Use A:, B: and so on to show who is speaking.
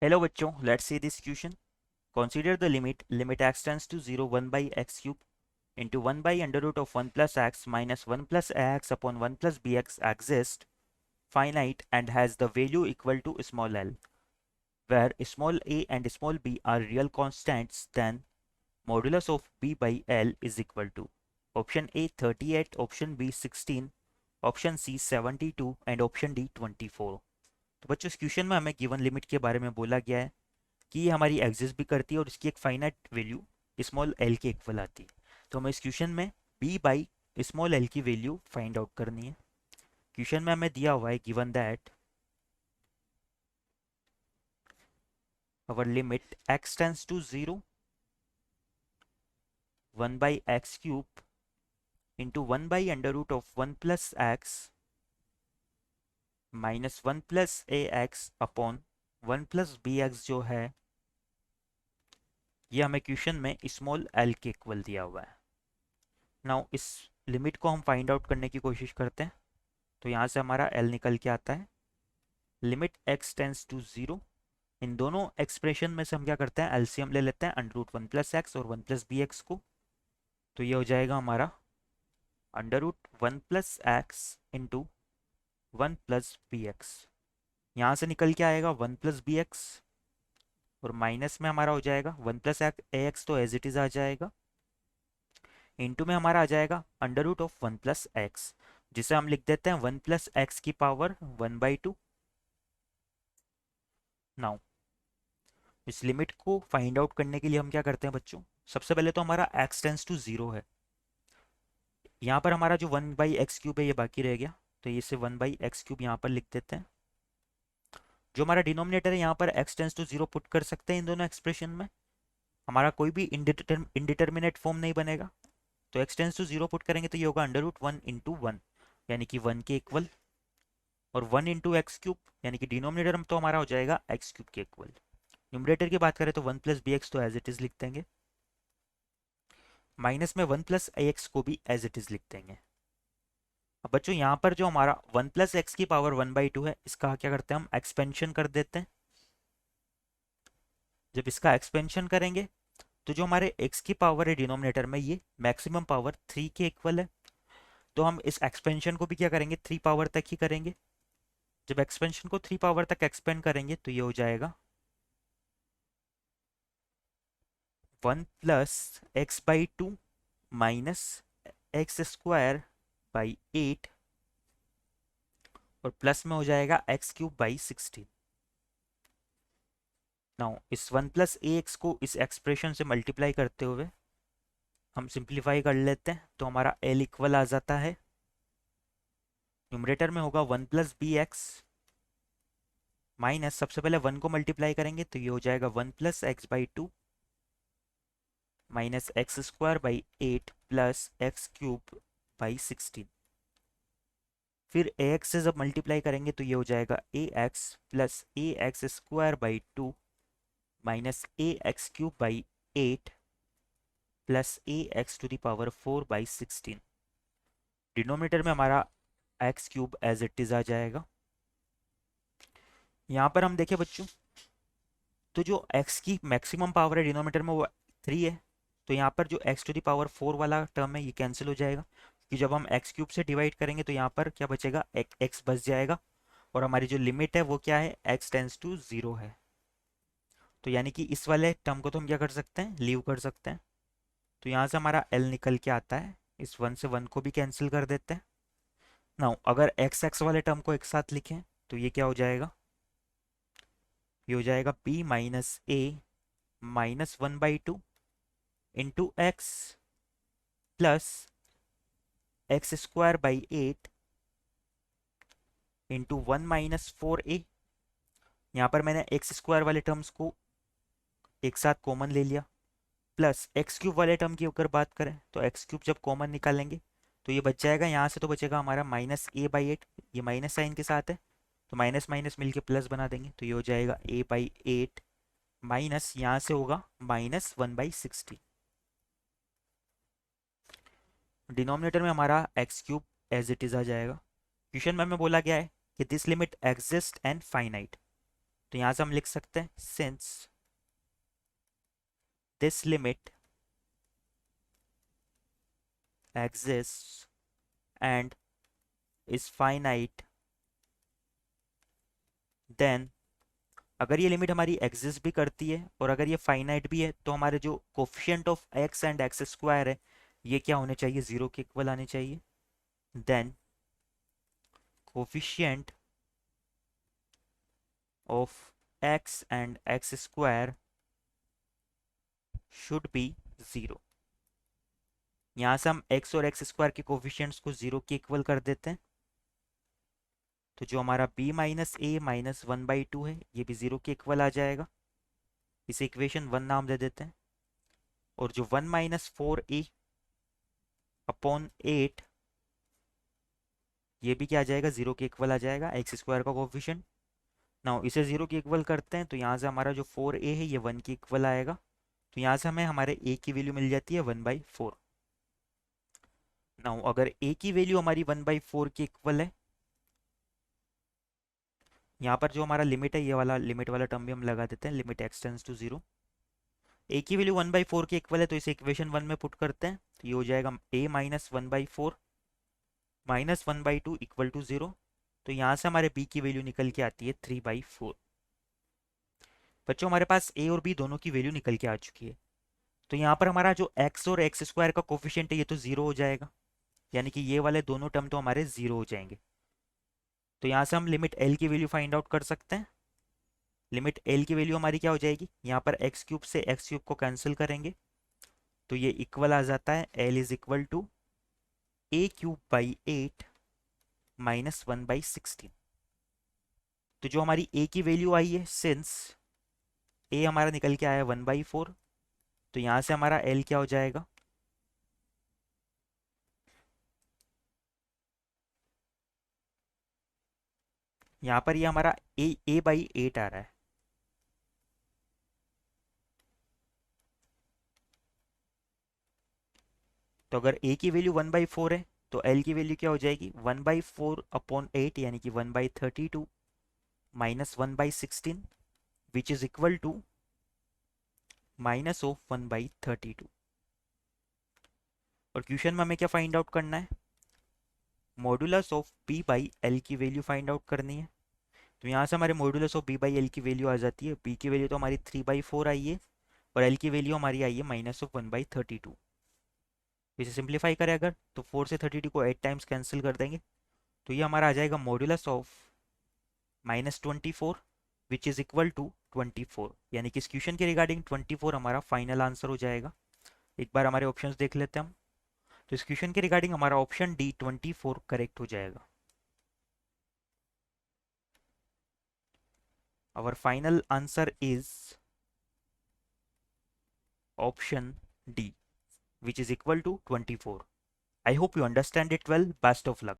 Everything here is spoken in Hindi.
A: हेलो बच्चों, let's see this question. Consider the limit x tends to 0 1 by x cube into 1 by under root of 1 plus x minus 1 plus ax upon 1 plus bx exists finite and has the value equal to small l, where small a and small b are real constants. Then modulus of b by l is equal to option A 38, option B 16, option C 72 and option D 24. तो बच्चों इस क्वेश्चन में हमें गिवन लिमिट के बारे में बोला गया है कि ये हमारी एग्जिस्ट भी करती है और इसकी एक फाइनाइट वैल्यू स्मॉल एल के इक्वल आती है. तो हमें इस क्वेश्चन में बी बाई स्मॉल एल की वैल्यू फाइंड आउट करनी है. क्वेश्चन में हमें दिया हुआ है given that our limit x tends to 0 1 by x cube into 1 by under root of 1 plus x minus 1 plus ax upon 1 plus bx जो है ये हमें क्वेश्चन में स्मॉल एल के इक्वल दिया हुआ है. नाउ इस लिमिट को हम फाइंड आउट करने की कोशिश करते हैं. तो यहाँ से हमारा एल निकल के आता है लिमिट एक्स टेंस टू 0. इन दोनों एक्सप्रेशन में से हम क्या करते हैं, एलसीएम ले लेते हैं अंडर रूट 1 प्लस एक्स और 1 प्लस बी एक्स को. तो ये हो जाएगा हमारा under root 1 plus x into 1 plus b x. यहाँ से निकल के आएगा 1 प्लस बी एक्स और माइनस में हमारा हो जाएगा 1 प्लस ए एक्स तो एज इट इज आ जाएगा. इंटू में हमारा आ जाएगा under root of 1 plus x जिसे हम लिख देते हैं 1 प्लस एक्स की पावर 1/2. नाउ इस लिमिट को फाइंड आउट करने के लिए हम क्या करते हैं बच्चों, सबसे पहले तो हमारा x टेंस टू 0 है. यहाँ पर हमारा जो 1 बाई एक्स क्यूब है ये बाकी रह गया. तो ये से 1 बाई एक्स क्यूब यहाँ पर लिख देते हैं. जो हमारा डिनोमिनेटर है यहाँ पर x टेंस टू 0 पुट कर सकते हैं इन दोनों एक्सप्रेशन में. हमारा कोई भी इनडिटर्मिनेट फॉर्म नहीं बनेगा. तो x टेंस टू 0 पुट करेंगे तो ये होगा अंडर रूट 1 इंटू 1 यानी कि 1 के इक्वल और 1 इंटू एक्स क्यूब यानी कि डिनोमिनेटर हम तो हमारा हो जाएगा एक्स क्यूब के इक्वल. न्यूमरेटर की बात करें तो 1 प्लस बी एक्स तो एज इट इज लिख देंगे. माइनस में 1 प्लस ए एक्स को भी एज इट इज लिख देंगे. अब बच्चों यहाँ पर जो हमारा 1 प्लस एक्स की पावर 1/2 है इसका क्या करते हैं हम एक्सपेंशन कर देते हैं. जब इसका एक्सपेंशन करेंगे तो जो हमारे x की पावर है डिनोमिनेटर में ये मैक्सिमम पावर 3 के इक्वल है. तो हम इस एक्सपेंशन को भी क्या करेंगे 3 पावर तक ही करेंगे. जब एक्सपेंशन को 3 पावर तक एक्सपेंड करेंगे तो ये हो जाएगा 1 plus x/2 minus x square by 8 और प्लस में हो जाएगा x³/16. नाउ इस 1 प्लस ए एक्स को इस एक्सप्रेशन से मल्टीप्लाई करते हुए हम सिंप्लीफाई कर लेते हैं तो हमारा एल इक्वल आ जाता है. न्यूमरेटर में होगा 1 प्लस बी एक्स माइनस सबसे पहले 1 को मल्टीप्लाई करेंगे तो ये हो जाएगा 1 plus x/2 minus x²/8 plus x³/16. फिर ax से जब मल्टीप्लाई करेंगे तो ये हो जाएगा ax plus ax²/2 minus ax³/8 plus ax⁴/16. Denominator में हमारा x³ एज इट इज आ जाएगा. यहाँ पर हम देखें बच्चों तो जो x की मैक्सिमम पावर है डिनोमिनेटर में वो 3 है. तो यहाँ पर जो x⁴ वाला टर्म है ये कैंसिल हो जाएगा कि जब हम x³ से डिवाइड करेंगे तो यहाँ पर क्या बचेगा x बच जाएगा. और हमारी जो लिमिट है वो क्या है x टेंस टू 0 है. तो यानी कि इस वाले टर्म को तो हम क्या कर सकते हैं लीव कर सकते हैं. तो यहाँ से हमारा l निकल के आता है. इस 1 से 1 को भी कैंसिल कर देते हैं. नाउ अगर x वाले टर्म को एक साथ लिखें तो ये क्या हो जाएगा, ये हो जाएगा b minus a minus 1/2 into x plus x²/8 into 1 minus 4a. यहाँ पर मैंने x² वाले टर्म्स को एक साथ कॉमन ले लिया प्लस x³ वाले टर्म की अगर बात करें तो x³ जब कॉमन निकालेंगे तो ये बच जाएगा. यहाँ से तो बचेगा हमारा -a/8, ये माइनस साइन के साथ है तो माइनस माइनस मिलके प्लस बना देंगे तो ये हो जाएगा a/8 माइनस यहाँ से होगा -1/60. डिनोमिनेटर में हमारा x³ एज इट इज आ जाएगा. क्वेश्चन में हमें बोला गया है कि this limit exist and finite. तो यहाँ से हम लिख सकते हैं since this limit exists and is finite, then अगर ये लिमिट हमारी एग्जिस्ट भी करती है और अगर ये फाइनाइट भी है तो हमारे जो coefficient of x and x square है ये क्या होने चाहिए, जीरो के इक्वल आने चाहिए. Then coefficient of x and x square should be zero. यहाँ से हम एक्स और एक्स स्क्वायर के कोफिशिएंट्स को जीरो के इक्वल कर देते हैं. तो जो हमारा b माइनस ए माइनस 1/2 है ये भी जीरो के इक्वल आ जाएगा. इसे इक्वेशन 1 नाम दे देते हैं. और जो 1 माइनस 4a अपॉन 8 ये भी क्या आ जाएगा, जीरो के इक्वल आ जाएगा, एक्स स्क्वायर का कोफिशिएंट. नाउ इसे जीरो के इक्वल करते हैं तो यहाँ से हमारा जो 4a है ये 1 के इक्वल आएगा. तो यहाँ से हमें हमारे a की वैल्यू मिल जाती है 1/4. नाउ अगर a की वैल्यू हमारी 1/4 के इक्वल है, यहाँ पर जो हमारा लिमिट है ये वाला लिमिट वाला टर्म भी हम लगा देते हैं, limit x tends to zero. A की वैल्यू 1/4 के इक्वल है तो इसे इक्वेशन 1 में पुट करते हैं. तो ये हो जाएगा a minus 1/4 minus 1/2 equal to zero. तो यहाँ से हमारे b की वैल्यू निकल के आती है 3/4. बच्चों हमारे पास a और b दोनों की वैल्यू निकल के आ चुकी है. तो यहाँ पर हमारा जो x और एक्स स्क्वायर का कोफिशिएंट है ये तो जीरो हो जाएगा, यानी कि ये वाले दोनों टर्म तो हमारे जीरो हो जाएंगे. तो यहाँ से हम लिमिट l की वैल्यू फाइंड आउट कर सकते हैं. लिमिट l की वैल्यू हमारी क्या हो जाएगी, यहाँ पर एक्स क्यूब से एक्स क्यूब को कैंसिल करेंगे तो ये इक्वल आ जाता है l is equal to a cube by 8 minus 1/16. तो जो हमारी a की वैल्यू आई है, सिंस a हमारा निकल के आया 1/4, तो यहाँ से हमारा l क्या हो जाएगा, यहाँ पर ये हमारा a/8 आ रहा है. तो अगर a की वैल्यू 1/4 है तो l की वैल्यू क्या हो जाएगी, 1/4 अपॉन 8 यानी कि 1/32 minus 1/16 which is equal to minus of 1/32. और क्वेश्चन में हमें क्या फाइंड आउट करना है, modulus of b by L की वैल्यू फाइंड आउट करनी है. तो यहाँ से हमारे modulus of b by L की वैल्यू आ जाती है. b की वैल्यू तो हमारी 3/4 आई है और l की वैल्यू हमारी आई है माइनस ऑफ 1/32. इसे सिंप्लीफाई करें अगर तो 4 से 32 को 8 टाइम्स कैंसिल कर देंगे तो ये हमारा आ जाएगा modulus of -24 which is equal to 24. यानी कि इस क्वेश्चन के रिगार्डिंग 24 हमारा फाइनल आंसर हो जाएगा. एक बार हमारे ऑप्शंस देख लेते हैं हम. तो इस क्वेश्चन के रिगार्डिंग हमारा ऑप्शन डी 24 करेक्ट हो जाएगा. Our final answer is option D, which is equal to 24. I hope you understand it well. Best of luck.